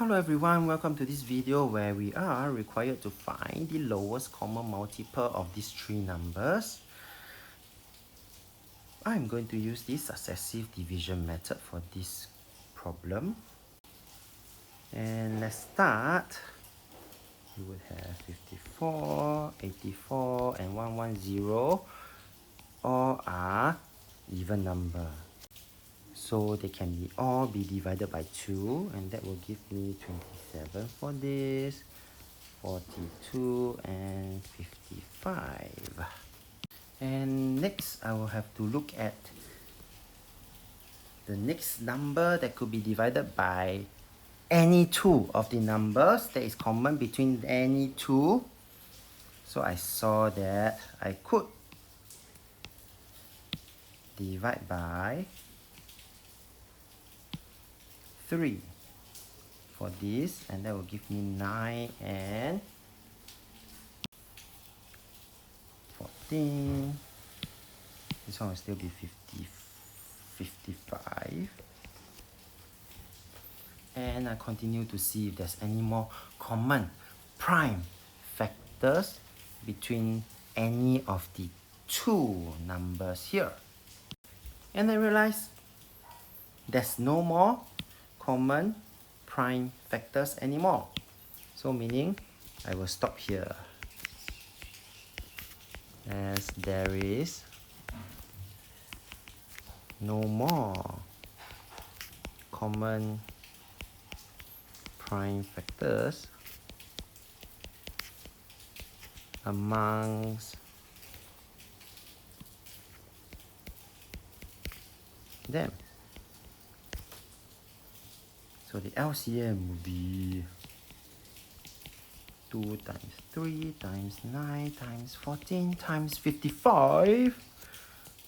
Hello everyone, welcome to this video where we are required to find the lowest common multiple of these three numbers. I'm going to use the successive division method for this problem. And let's start. You would have 54, 84 and 110. All are even number. So they can all be divided by 2, and that will give me 27 for this, 42 and 55. And next I will have to look at the next number that could be divided by any two of the numbers that is common between any two. So I saw that I could divide by 3 for this, and that will give me 9 and 14. This one will still be 55. And I continue to see if there's any more common prime factors between any of the two numbers here. And I realize there's no more common prime factors anymore. So meaning I will stop here, as there is no more common prime factors amongst them. So the LCM will be 2 times 3 times 9 times 14 times 55.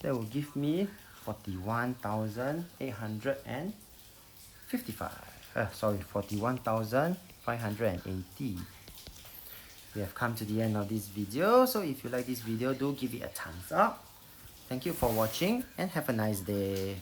That will give me 41,855. Sorry, 41,580. We have come to the end of this video. So if you like this video, do give it a thumbs up. Thank you for watching and have a nice day.